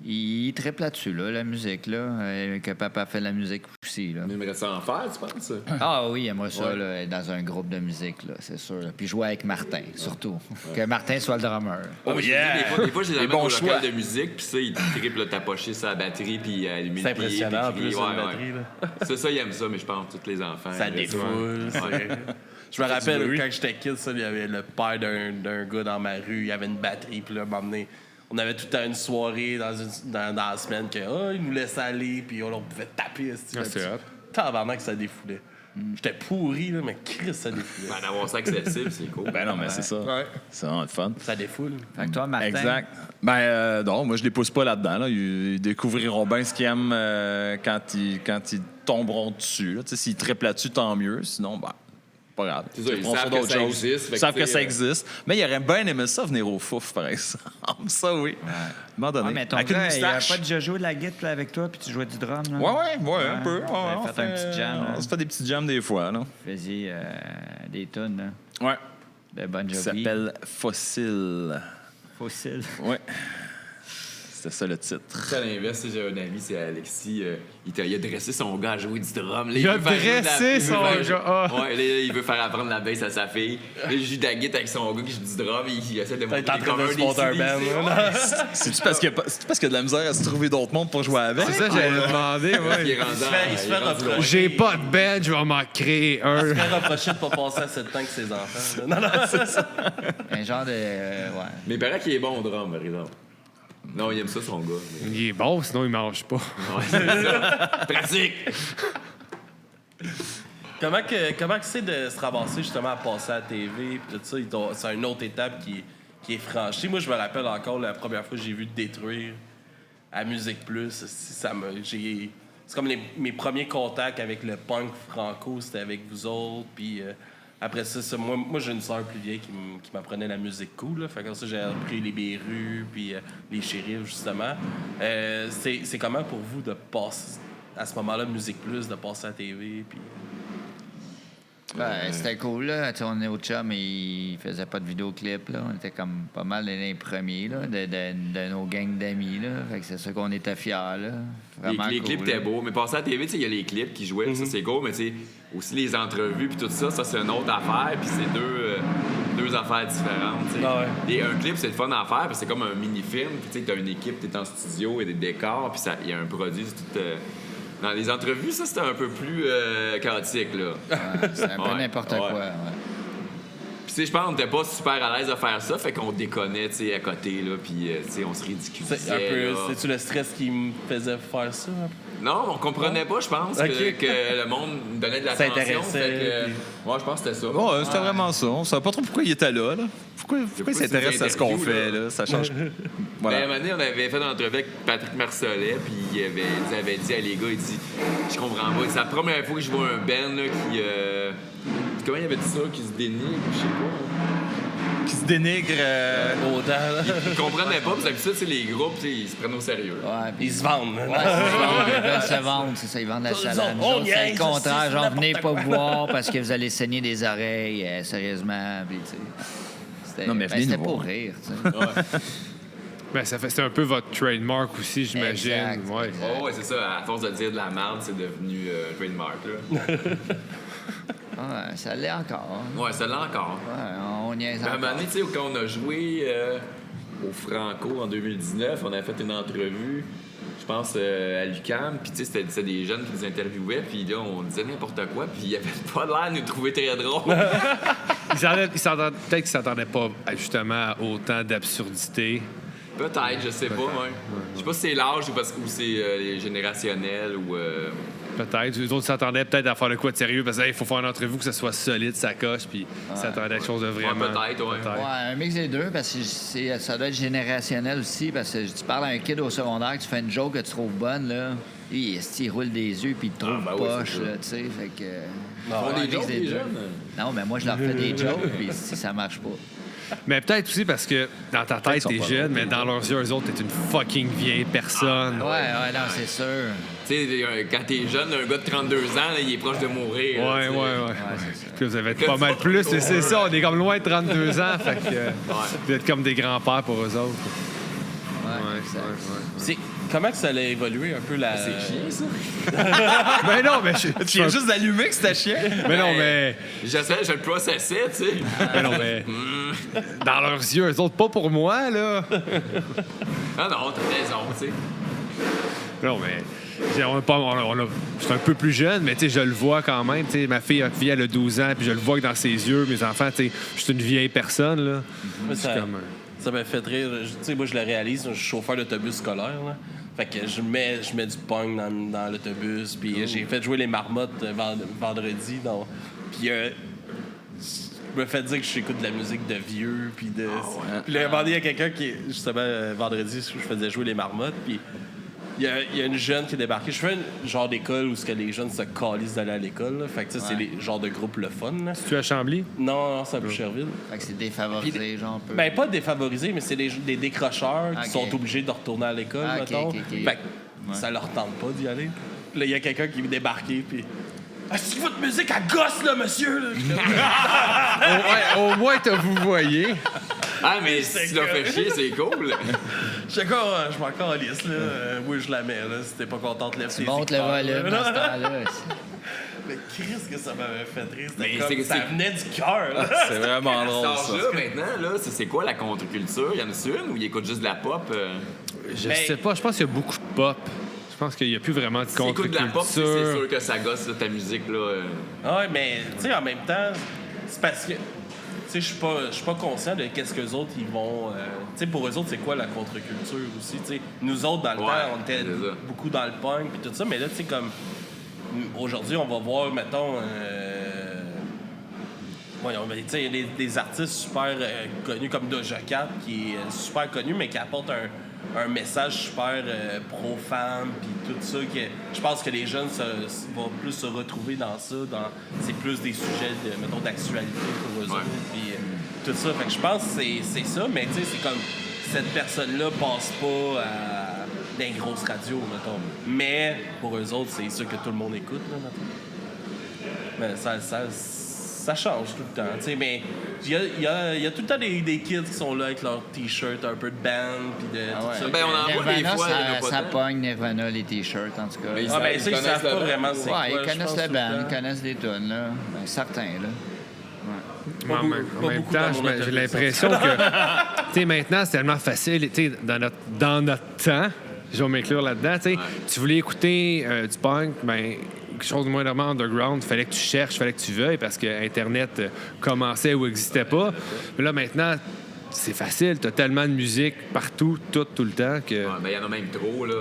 Il triple là-dessus, là, la musique, là. Que papa fait la musique aussi, là. Mais il me reste à en faire, tu penses? Ah oui, moi ça, là, être dans un groupe de musique, là, c'est sûr. Puis jouer avec Martin, surtout. Que Martin soit le drummer. Oh yeah! Des fois j'ai des bons choix de musique, puis ça, il triple tapocher sa batterie, puis allumer c'est impressionnant, en plus, une batterie, là. Ça, il aime ça, mais je pense que tous les enfants... Ça défoule. Je me rappelle, quand j'étais kid, il y avait le père d'un gars dans ma rue, il y avait une batterie, puis là, m'emmener... On avait tout le temps une soirée dans la semaine que il nous laissait aller, puis on pouvait taper. C'est hot. Tabarnak, ça défoulait. J'étais pourri, là, mais Chris, ça défoulait. Ben, d'avoir ça accessible, c'est cool. Ben non, mais c'est ça. Ouais. C'est vraiment le fun. Ça défoule. Fait que toi, Martin... Exact. Non, moi, je les pousse pas là-dedans. Là. Ils découvriront bien ce qu'ils aiment quand ils tomberont dessus. S'ils triplent là-dessus, tant mieux. Sinon, pas grave. C'est ça, ils savent que ça existe. Ils savent que ça existe. Mais ils auraient bien aimé ça venir au Fouf, par exemple. Ça, oui. À un moment donné. mais ton avec une gars, il n'y a moustache. pas déjà joué de la guitare avec toi, puis tu jouais du drum, là? Ouais, un peu. On fait un petit jam. On se fait des petits jams des fois, là. Faisais des tunes, là. Ouais. De Bon Jovi. Ça s'appelle Fossile. Fossile. Ouais. C'était ça le titre. À l'inverse, j'ai un ami, c'est Alexis. Il a dressé son gars à jouer du drum. Là, Il a dressé son gars. Ouais, là, il veut faire apprendre la bass à sa fille. Là, il joue de la guitare avec son gars qui joue du drum. Il essaie de monter T'es en train de se monter un band. C'est-tu parce qu'il y a de la misère à se trouver d'autres mondes pour jouer avec? C'est ça, j'allais demander, ouais. Il se fait reprocher. J'ai pas de bed, je vais m'en créer un. Il se fait reprocher de pas passer assez de temps avec ses enfants. Non, c'est ça. Un genre de... ouais. Mais il paraît qu'il est bon au drum, par exemple. Non, il aime ça, son gars. Mais... Il est bon, sinon il mange pas. Ouais, c'est ça. Pratique! Comment que c'est de se ramasser justement à passer à la TV puis tout ça? C'est une autre étape qui est franchie. Moi, je me rappelle encore la première fois que j'ai vu Détruire à Musique Plus. C'est comme mes premiers contacts avec le punk franco, c'était avec vous autres. Puis après ça, moi j'ai une sœur plus vieille qui m'apprenait la musique cool. Là. Fait que ça, j'ai appris les Bérus puis les Shérifs, justement. C'est comment pour vous de passer, à ce moment-là, Musique Plus, de passer à la TV? Puis... c'était cool, là. T'sais, on est au chum et il faisait pas de vidéoclip, là. On était comme pas mal les premiers, là, de nos gangs d'amis, là. Fait que c'est ça qu'on était fiers, là. Vraiment les cool, clips étaient beaux. Mais passer à la TV, il y a les clips qui jouaient, ça c'est cool, mais aussi les entrevues puis tout ça, c'est une autre affaire, puis c'est deux affaires différentes. Ah ouais. Un clip, c'est le fun à faire, parce que c'est comme un mini-film, puis t'as une équipe, t'es en studio, il y a des décors, puis il y a un produit, c'est tout... Dans les entrevues, ça, c'était un peu plus chaotique, là. Ouais, c'est un peu n'importe quoi, ouais. Puis, je pense qu'on n'était pas super à l'aise de faire ça, fait qu'on déconnait, à côté, là, puis, on se ridiculisait. C'est-tu le stress qui me faisait faire ça? Non, on comprenait pas, je pense, que le monde nous donnait de l'attention. S'intéressait. Moi, je pense que c'était ça. Ouais, c'était vraiment ça. On savait pas trop pourquoi il était là. Pourquoi il s'intéresse à ce qu'on fait, là? Ça change. Voilà. À un moment donné, on avait fait une entrevue avec Patrick Marcelet, puis il avait dit à les gars, il dit, je comprends pas. C'est la première fois que je vois un band là, qui... Comment il avait dit ça? Qui se dénigre, je sais pas. Qui se dénigre Autant, là. Ils comprenaient pas, parce que d'habitude, les groupes, ils se prennent au sérieux. Ouais, puis Ils se vendent. ouais, ils veulent se vendre, c'est ça, ils vendent la salade. Nous autres, c'est le contraire, genre, venez pas boire parce que vous allez saigner des oreilles, sérieusement, puis tu sais. Non, mais venez c'était nous pour voir. rire, tu sais. Ben, c'est un peu votre trademark aussi, j'imagine. Exact, Ouais. exact. Oh, ouais, c'est ça. À force de dire de la merde, c'est devenu trademark, là. Ouais, ça l'est encore. Hein. Ouais, ça l'a encore. Ouais, on niaise À un moment encore. donné, tu sais, quand on a joué au Franco en 2019, on avait fait une entrevue, je pense, à l'UQAM, puis tu sais, c'était des jeunes qui nous interviewaient, puis là, on disait n'importe quoi, puis il avait pas l'air de nous trouver très drôle. Peut-être qu'ils s'attendaient pas justement à autant d'absurdité. Peut-être, je sais pas, moi. Je sais pas si c'est l'âge ou c'est générationnel ou... Peut-être. Les autres s'attendaient peut-être à faire le quoi de sérieux parce qu'il faut faire une entrevue que ça soit solide, ça coche, puis s'attendaient à quelque chose de vraiment. Ouais, peut-être, ouais. Ouais, un mix des deux, parce que ça doit être générationnel aussi, parce que tu parles à un kid au secondaire, que tu fais une joke que tu trouves bonne, là, il roule des yeux, puis il te trouve ben oui, poche, c'est ça. là, tu sais, fait que... Ils font des jokes, les jeunes? Non, mais moi, je leur fais des jokes, puis si ça marche pas. Mais peut-être aussi parce que dans ta tête, t'es jeune, mais dans leurs yeux, eux autres, t'es une fucking vieille personne. Ouais, non, c'est sûr. Tu sais, quand t'es jeune, un gars de 32 ans, là, il est proche de mourir. là, Ouais, tu sais. ouais. c'est ça. Puis vous avez être pas mal plus, mais c'est ça, on est comme loin de 32 ans, fait que vous êtes comme des grands-pères pour eux autres. Ouais, exact. comment que ça a évolué un peu la... C'est chiant, ça. Ben non, mais Tu viens juste d'allumer que c'était chiant. Mais non, mais. Je le processais, tu sais. Mais non, mais. Dans leurs yeux, eux autres, pas pour moi, là. Ah non, t'as raison, tu sais. Non, mais. C'est un peu plus jeune, mais tu sais, je le vois quand même. Tu sais, ma fille, elle a 12 ans, puis je le vois que dans ses yeux, mes enfants, tu sais, je suis une vieille personne, là. Ça m'a fait rire. Tu sais, moi, je le réalise, je suis chauffeur d'autobus scolaire, là. Fait que je mets du punk dans l'autobus, puis j'ai fait jouer les marmottes vendredi. Puis je me fais dire que j'écoute de la musique de vieux, puis de... Puis là, un moment donné, il y a quelqu'un qui, justement, vendredi, je faisais jouer les marmottes, puis il y a une jeune qui est débarquée. Je fais un genre d'école où les jeunes se calissent d'aller à l'école, là. Fait que ça, c'est les genres de groupes le fun, là. Tu es à Chambly? Non, c'est à Boucherville. Fait que c'est défavorisé, genre, un peu. Ben, pas défavorisé, mais c'est des décrocheurs qui sont obligés de retourner à l'école, mettons. Fait que ça leur tente pas d'y aller. Là, il y a quelqu'un qui est débarqué, puis... « Est-ce que votre musique, elle gosse, là, monsieur? » Au moins, t'as vous voyez. Ah, mais si tu l'as fait chier, c'est cool. Je m'en calisse, là. Oui, je la mets, là. Si t'es pas contente, lève tes Tu montes le volume dans ce temps-là. Mais Christ, que ça m'avait fait rire. Mais Ça venait du cœur, là. C'est vraiment drôle, ça. Là, maintenant, là, c'est quoi la contre-culture? Y en a une ou ils écoutent juste de la pop? Je sais pas, je pense qu'il y a beaucoup de pop. Je pense qu'il n'y a plus vraiment de Si t'écoutes de la pop, c'est contre-culture. sûr que ça gosse, là, ta musique, là. Ouais, mais, tu sais, en même temps, c'est parce que... Tu sais, je suis pas conscient de qu'est-ce qu'eux autres, ils vont... tu sais, pour eux autres, c'est quoi la contre-culture aussi, tu sais. Nous autres, dans le temps, on était beaucoup dans le punk puis tout ça, mais là, tu sais, comme... Aujourd'hui, on va voir, mettons... tu sais, des artistes super connus comme Doja Cat, qui est super connu, mais qui apporte un message super pro-femme, puis tout ça. Je pense que les jeunes vont plus se retrouver dans ça. C'est plus des sujets, mettons, d'actualité pour eux autres, puis tout ça. Fait que je pense que c'est ça, mais tu sais, c'est comme cette personne-là passe pas dans une grosse radio, mettons. Mais pour eux autres, c'est sûr que tout le monde écoute, là, mettons. Mais ça change tout le temps, tu sais, mais il y a tout le temps des kids qui sont là avec leur T-shirt un peu de band, puis de tout ça. Ben, on en voit des fois. Ça pogne Nirvana, les T-shirts, en tout cas. Mais ça, ils savent pas vraiment c'est quoi. Ils connaissent le band, ils connaissent les tunes, là. Ben, certains, là. Mais en même temps, j'ai l'impression que, tu sais, maintenant, c'est tellement facile. Tu sais, dans notre temps, je vais m'inclure là-dedans, tu sais, tu voulais écouter du punk, ben quelque chose de moins underground, il fallait que tu cherches, il fallait que tu veuilles parce que Internet commençait ou n'existait pas. Mais là, maintenant, c'est facile. Tu as tellement de musique partout, tout le temps que... Ben, il y en a même trop, là.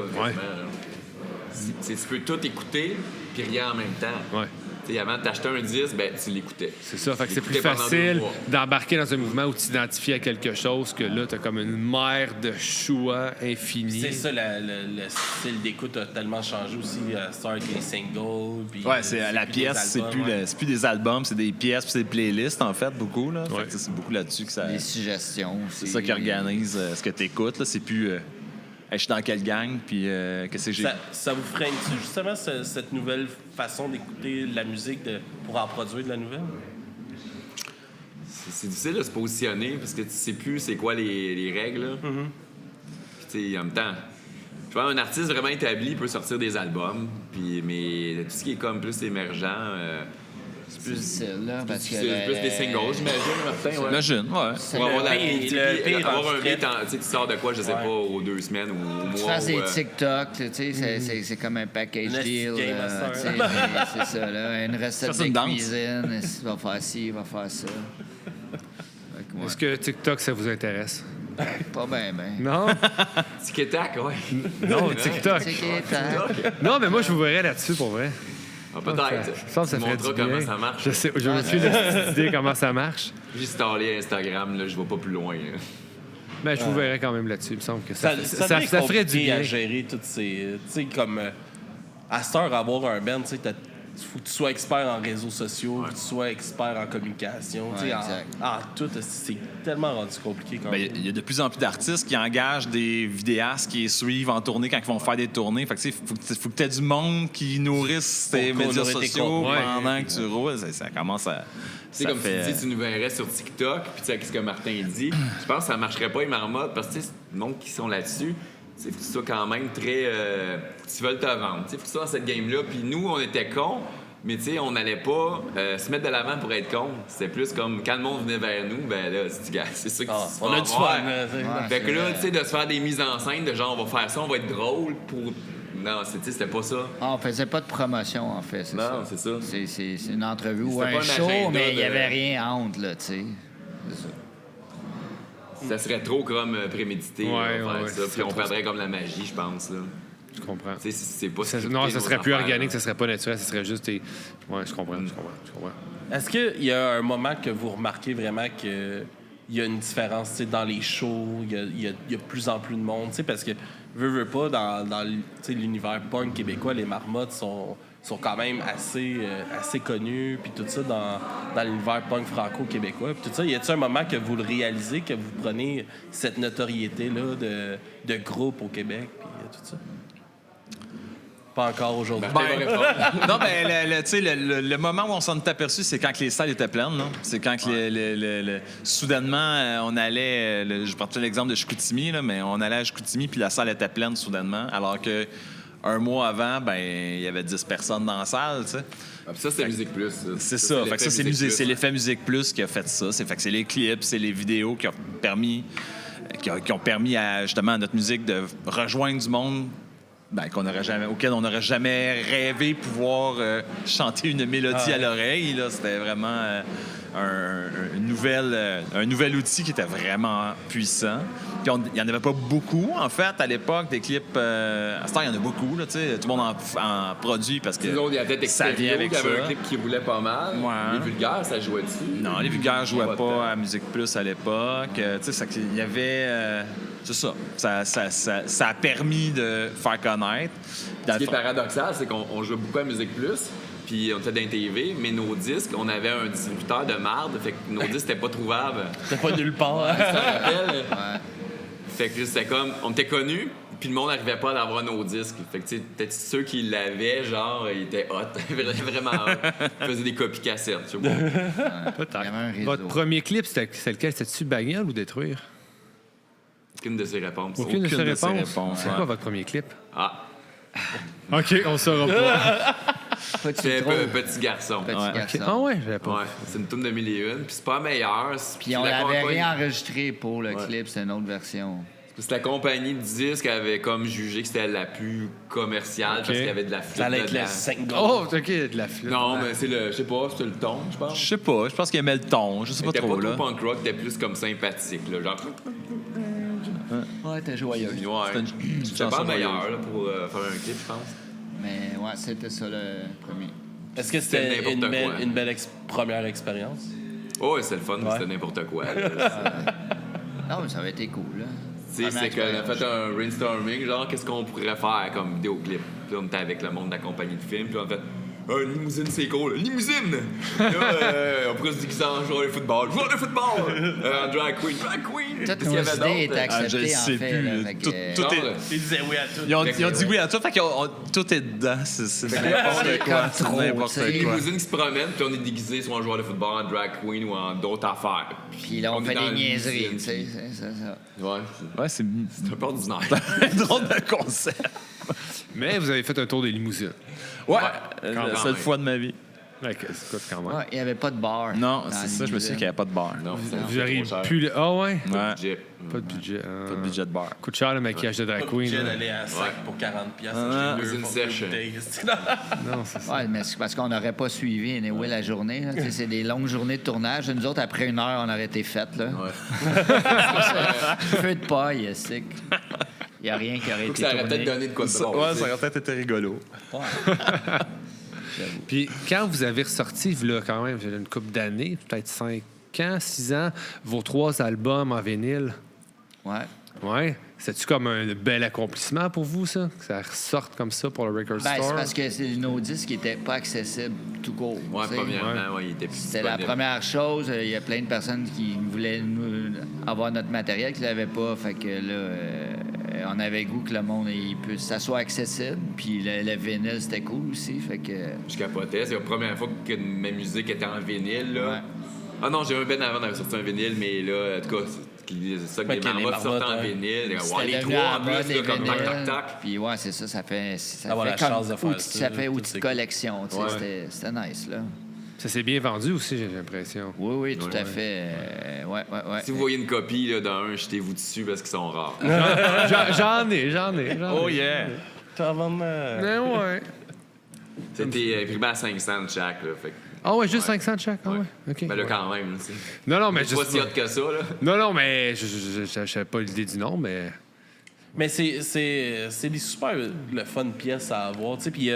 Tu peux tout écouter puis rien en même temps. Ouais. T'sais, avant de t'acheter un disque, ben, tu l'écoutais. C'est ça. Fait que c'est plus facile d'embarquer dans un mouvement où tu t'identifies à quelque chose que là, tu as comme une mer de choix infini. C'est ça, le style d'écoute a tellement changé aussi. Star avec les singles. Puis, c'est la pièce, c'est plus des albums, c'est des pièces, puis c'est des playlists, en fait, beaucoup. Là. Fait que c'est beaucoup là-dessus que ça. Les suggestions aussi. C'est ça qui organise ce que tu écoutes. Là. C'est plus. Je suis dans quelle gang, puis qu'est-ce que j'ai. Ça vous freine-tu, justement, cette nouvelle façon d'écouter la musique pour en produire de la nouvelle? C'est difficile de se positionner parce que tu sais plus c'est quoi les règles. Là. Puis, tu sais, en même temps, je pense qu'un artiste vraiment établi peut sortir des albums, mais tout ce qui est comme plus émergent. C'est plus difficile, là, parce que... C'est plus des singles, j'imagine, Martin. Ouais. J'imagine, ouais. Pour avoir un beat, tu sors de quoi, je sais pas, aux 2 semaines ou au mois. Tu fais des TikTok, tu sais, c'est comme un package deal. C'est ça, là. Une recette de cuisine, il va faire ci, il va faire ça. Est-ce que TikTok, ça vous intéresse? Pas bien. Non? Tic-tac, ouais. Non, TikTok. Non, mais moi, je vous verrais là-dessus, pour vrai. Ah, peut-être. Je pense que ça ferait du bien. Comment ça marche. Je sais, j'ai aucune idée comment ça marche. J'ai installé Instagram, là, je vais pas plus loin. Ben, je vous verrais quand même là-dessus. Il me semble que ça ferait ferait du bien. À gérer toutes ces... Tu sais, comme... à cette heure, avoir un band, tu sais, faut que tu sois expert en réseaux sociaux, que tu sois expert en communication. En tout, c'est tellement rendu compliqué quand même. Il y a de plus en plus d'artistes qui engagent des vidéastes qui les suivent en tournée quand ils vont faire des tournées. Fait que, faut que tu aies du monde qui nourrisse tes médias sociaux pendant que tu roules. Ça commence à... Tu sais, comme tu nous verrais sur TikTok, puis tu sais, qu'est-ce que Martin dit. Je pense que ça marcherait pas, les marmottes, parce que le monde qui sont là-dessus, faut que tu sois quand même très... tu veux te vendre. Faut que tu sois dans cette game-là. Puis nous, on était cons, mais tu sais, on n'allait pas se mettre de l'avant pour être cons. C'était plus comme quand le monde venait vers nous, ben là, c'est ça qui se on a du fun. Fait que là, tu sais, de se faire des mises en scène de genre, on va faire ça, on va être drôle pour... Non, c'était pas ça. On faisait pas de promotion, en fait, c'est ça. Non, c'est ça. C'est une entrevue ou C'était un pas show, agenda mais il n'y de- avait rien entre, là, tu sais. Ça serait trop comme prémédité, Ouais, là, faire ouais, ça. Puis on perdrait comme la magie, je pense, là. Je comprends. Tu sais, c'est pas scripté, Non, ça nos serait plus affaires, organique, là. ça serait pas naturel, ça serait juste... Ouais, je comprends. Est-ce qu'il y a un moment que vous remarquez vraiment qu'il y a une différence tu sais, dans les shows, il y a de plus en plus de monde, tu sais, parce que veux pas, dans tu sais, l'univers punk québécois, les marmottes sont quand même assez connus, puis tout ça dans l'univers punk franco-québécois. Puis tout ça, y a-t-il un moment que vous le réalisez, que vous prenez cette notoriété-là de groupe au Québec, puis tout ça? Pas encore aujourd'hui. Non, ben, tu sais, le moment où on s'en est aperçu, c'est quand que les salles étaient pleines. Là. C'est quand que soudainement, on allait... je partais l'exemple de Chicoutimi, là, mais on allait à Chicoutimi, puis la salle était pleine soudainement, alors que un mois avant, ben il y avait 10 personnes dans la salle, tu sais. Ah, puis ça, c'est Musique Plus. C'est ça. Fait que ça, c'est l'effet Musique Plus qui a fait ça. Fait que c'est les clips, c'est les vidéos qui ont permis à, justement, à notre musique de rejoindre du monde auquel on n'aurait jamais rêvé pouvoir chanter une mélodie à l'oreille. Là. C'était vraiment un nouvel outil qui était vraiment puissant. Puis il n'y en avait pas beaucoup, en fait, à l'époque, des clips. À ce temps, il y en a beaucoup. Là, tout le monde en produit parce que Il y a peut-être ça vient avec il y avait ça. un clip qui roulait pas mal. Ouais. Les vulgaires, ça jouait dessus. Non, les vulgaires jouaient Pas de temps. pas à Musique Plus à l'époque. Tu sais, il y avait... c'est ça. Ça a permis de faire connaître. Ce qui est paradoxal, c'est qu'on jouait beaucoup à Musique Plus, puis on était dans la TV, mais nos disques, on avait un distributeur de marde, fait que nos disques n'étaient pas trouvables. C'était pas nulle part. Tu te rappelles? Fait que c'était comme, on était connus, puis le monde n'arrivait pas à avoir nos disques. Fait que, tu sais, peut-être ceux qui l'avaient, genre, ils étaient hot, vraiment hot. Ils faisaient des copies cassettes, je sais pas. Il y avait un réseau. Votre premier clip, c'était lequel? C'était-tu Bagnole ou Détruire? Aucune de ces réponses. Aucune de ces réponses. C'est ouais. quoi votre premier clip? Ah, OK, on saura pas. c'était Trop. Petit Garçon. Petit OK. garçon. Ah ouais, j'avais pas. Ouais, c'est une tourne de 1001, puis c'est pas la meilleure. Puis on l'avait réenregistré pour le clip, c'est une autre version. C'était la compagnie de disques qui avait comme jugé que c'était la plus commerciale parce qu'il y avait de la flûte Ça allait être le dedans. 5 Oh, OK, de la flûte. Non, mais c'est le, je sais pas, c'était le ton, je pense. Je sais pas. Je pense qu'il aimait le ton. Je sais pas C'était trop, pas là. trop punk rock, c'était plus comme sympathique, là, genre. Ouais, t'es joyeux. Ouais. C'était pas chanson le meilleur là, pour faire un clip, je pense. Mais ouais, c'était ça le premier. Est-ce que C'était c'était n'importe quoi. une belle première expérience? Oh, ouais, c'est le fun, mais Ouais. c'était n'importe quoi. là. Non, mais ça avait été cool, là. Tu sais, c'est qu'on a fait un brainstorming, genre, qu'est-ce qu'on pourrait faire comme vidéoclip. Puis là, on était avec le monde de la compagnie de film, puis on a fait. Une limousine, c'est cool. Limousine! Là, on pourrait se déguiser en joueur de football. Joueur de football! En drag queen. Drag queen! Toutes Qu'est-ce qu'il y nos avait idées d'autre? étaient je acceptées, en sais fait. plus. là, avec, Tout Genre, est... Ils disaient oui à tout. Ils ont Fait que, dit oui à tout, fait que tout est dedans. C'est n'importe quoi. C'est trop, n'importe tu sais. une quoi. limousine qui se promène, puis on est déguisé soit en joueur de football, en drag queen ou en d'autres affaires. Puis là, on est fait dans des la niaiseries, limousine, tu sais. puis- C'est ça. Ouais, Ouais, c'est c'est un peu ordinaire. un drôle de concept. Mais vous avez fait un tour des limousines. Ouais, quand la seule même. fois de ma vie. Ouais, écoute, quand même. Ouais, il n'y avait pas de bar. Non, dans c'est la ça, je me suis dit qu'il n'y avait pas de bar. Non, Vous auriez trop cher. pu... Ah ouais? Ouais, Budget. Pas de budget. pas de budget de bar. Coûte cher le maquillage de drag Pas queen. obligé là. d'aller à 5 Ouais. pour 40 piastres. Ah, acheter c'est deux une pour sèche. deux bouteilles. Non, c'est ça. Ouais, mais c'est parce qu'on n'aurait pas suivi anyway, la journée. là. Tu sais, c'est des longues journées de tournage. Nous autres, après 1 heure, on aurait été faites. Là. Feu de paille, sec. Il n'y a rien qui aurait Faut que été ça aurait tourné. peut-être donné de quoi de drôle. Ouais, tu sais. ça aurait peut-être été rigolo. Puis quand vous avez ressorti, là, quand même, une couple d'années, peut-être 5 ans, 6 ans, vos 3 albums en vinyle, Ouais. ouais, c'est-tu comme un bel accomplissement pour vous, ça? Que ça ressorte comme ça pour le Record Ben, c'est Store? parce que c'est nos disques qui n'étaient pas accessibles tout court. Ouais, tu sais. premièrement, ouais, il était plus C'était la disponible. première chose. Il y a plein de personnes qui voulaient avoir notre matériel qui ne l'avaient pas. Fait que là, on avait goût que le monde ça soit accessible. Puis le vinyle, c'était cool aussi. Fait que. Je capotais. C'est la première fois que ma musique était en vinyle. Là. Ouais. Ah non, j'ai un ben avant d'avoir sorti un vinyle, mais là, en tout cas, ça que les marmottes sortent en vinyle. Les devenu trois à en la mode, plus, les là, comme vinyles. tac-tac-tac. Puis ouais, c'est ça, ça fait Avoir la comme chance de faire outil, ça, ça fait tout, outil c'est de collection. Tu sais, c'était nice, là. Ça s'est bien vendu aussi, j'ai l'impression. Oui, tout à fait. Ouais. Si vous voyez une copie là, d'un, jetez-vous dessus parce qu'ils sont rares. J'en ai. Oh yeah! T'en vends, Mais ouais. C'était imprimé à 500 chaque. Là, fait que- Ah ouais, juste 500 de chaque. Ah ouais, OK. Ben là, quand même. C'est Non, mais pas si hot que ça. Là. Non, mais je savais pas l'idée du nom, mais... Mais c'est des super le fun pièces à avoir. Tu sais, puis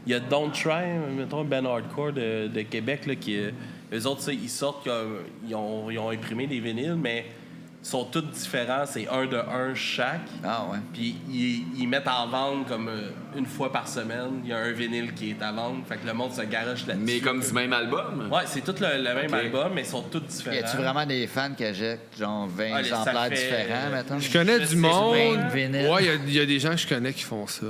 il y a Don't Try, mettons, un band hardcore de Québec, là, qui... eux autres, tu sais, ils sortent, ils ont imprimé des vinyles, mais ils sont tous différents. C'est un de un chaque. Ah ouais. Puis ils mettent en vente comme une fois par semaine. Il y a un vinyle qui est à vendre. Fait que le monde se garoche là-dessus. Mais comme du même album. Ouais, c'est tout le même Ok. album, mais ils sont tous différents. Y a-tu vraiment des fans qui achètent genre 20 Ah, ça exemplaires fait- différents, mettons? Je connais Je du sais, monde. Wayne, vinyl. Ouais, il y a des gens que je connais qui font ça.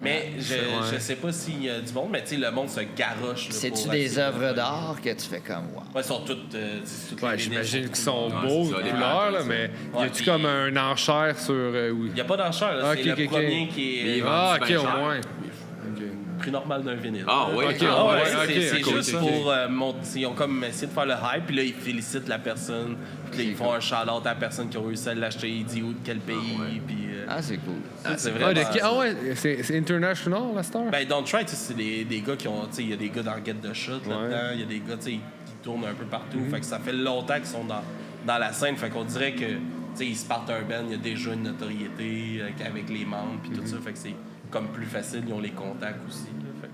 Mais je sais pas s'il y a du monde, mais tu sais, le monde se garoche. là, C'est-tu pour des acheter œuvres le- d'art que tu fais comme wow? Ouais, ils sont toutes. C'est toutes Ouais, les vinyles j'imagine qu'ils cool. sont Ouais, beaux, c'est ça, de les couleurs, là, bandes, mais y Ouais, a-tu puis- comme un enchère sur... oui. Il n'y a pas d'enchère, là. Ah, C'est ok, le ok, premier ok. qui Mais est. ils Ah, vendent OK, bien au cher. moins. Prix normal d'un vinyle. Ah ouais? Ok, Ah ouais, ouais, c'est ok, juste ok. pour ils ont comme essayé de faire le hype, puis là, ils félicitent la personne, puis là, ils font un shout-out à la personne qui a réussi à l'acheter, ils disent où, de quel pays, puis... Ah, c'est cool. c'est Ah, vraiment... ah ouais, c'est international, la star? Ben, Don't Try, tu sais, c'est des gars qui ont... Tu sais, il y a des gars dans Get the Shot là-dedans, il y a des gars, tu sais, qui tournent un peu partout, fait que ça fait longtemps qu'ils sont dans la scène, fait qu'on dirait que, tu sais, ils se partent un band, il y a déjà une notoriété avec les membres, puis tout ça, fait que c'est comme plus facile, ils ont les contacts aussi, là, fait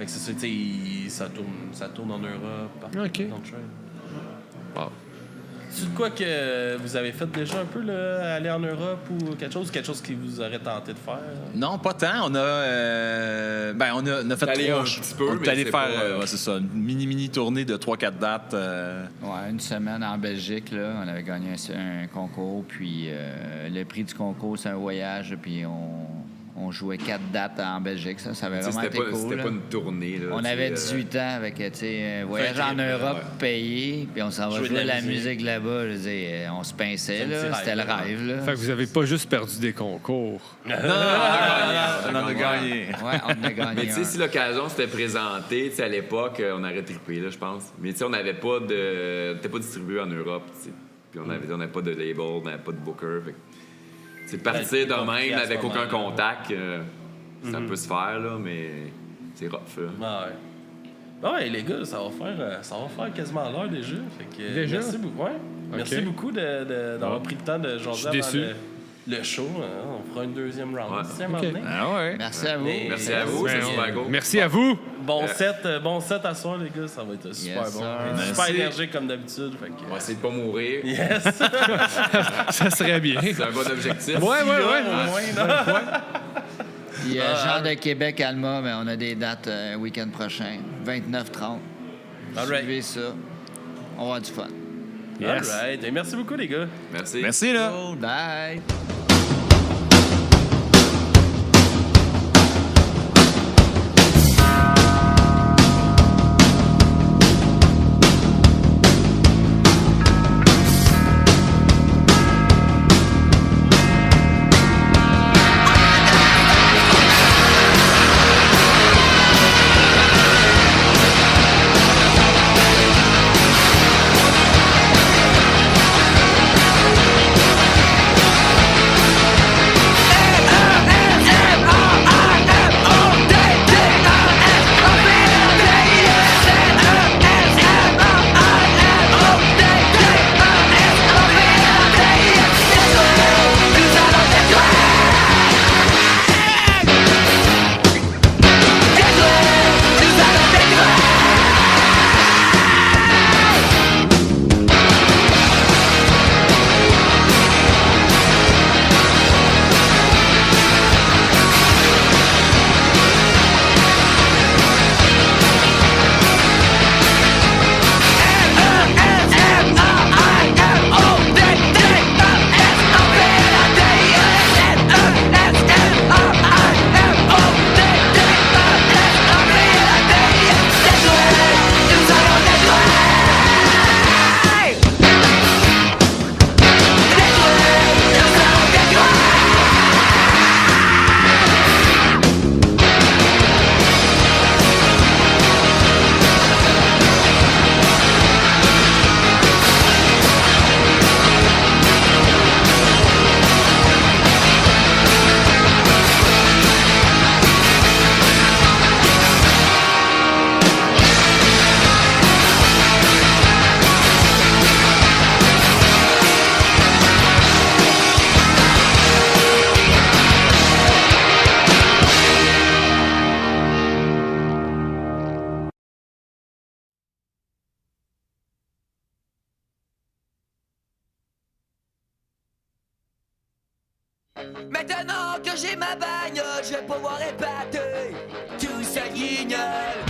que c'est ça, tu sais, ça tourne en Europe, partout, Ok. Don't Try. Wow. C'est de quoi que vous avez fait déjà un peu, là, aller en Europe ou quelque chose qui vous aurait tenté de faire? Non, pas tant. On a fait allé trois. un petit peu, On est mais allé c'est faire, pas, ouais, c'est ça, une mini tournée de 3-4 dates. Ouais, une semaine en Belgique, là, on avait gagné un concours, puis le prix du concours, c'est un voyage, puis on jouait 4 dates en Belgique. Ça avait vraiment C'était été pas, cool. c'était là. pas une tournée. Là, On tu sais, avait 18 ans avec, tu sais, un voyage Fait que, en Europe payé, puis on s'en va jouer de jouer de la la musique. musique là-bas. Je veux dire, on se pinçait, C'est un petit là. C'était le rêve, là. rêve, là. Fait que vous avez pas juste perdu des concours. On en a gagné. Ouais, on en a gagné Mais tu sais, un. si l'occasion s'était présentée, tu sais, à l'époque, on aurait trippé, là, je pense. Mais tu sais, on n'avait pas de... T'es pas distribué en Europe, tu sais. Puis on n'avait pas de label, on n'avait pas de booker. Fait que, tu sais, partir c'est de compliqué même à ce avec aucun moment-là. contact, ça peut se faire, là, mais c'est rough, là. Ah ouais. Ben ouais, les gars, ça va faire quasiment l'heure déjà. Fait que, Déjà? Merci beaucoup. Ouais. Merci beaucoup d'avoir pris le temps de jaser Je suis déçu. avant le show. Hein. On fera une deuxième round. Ouais. Si, à un moment donné. Ah ouais. Merci à vous. Merci à vous, c'est super cool. Merci à vous. Bon set à soir, les gars. Ça va être super Yes, bon. sir. Super Merci. énergique comme d'habitude. Fait que, On va essayer de pas mourir. yes! Ça serait bien. C'est un bon objectif. Ouais. Au moins, là. Puis Jean de Québec, Alma, mais on a des dates week-end prochain, 29-30. All right. Suivez ça. On va avoir du fun. Yes. All right. Et merci beaucoup, les gars. Merci. Merci, là. Bye! Maintenant que j'ai ma bagnole, je vais pouvoir épater tout ce guignol.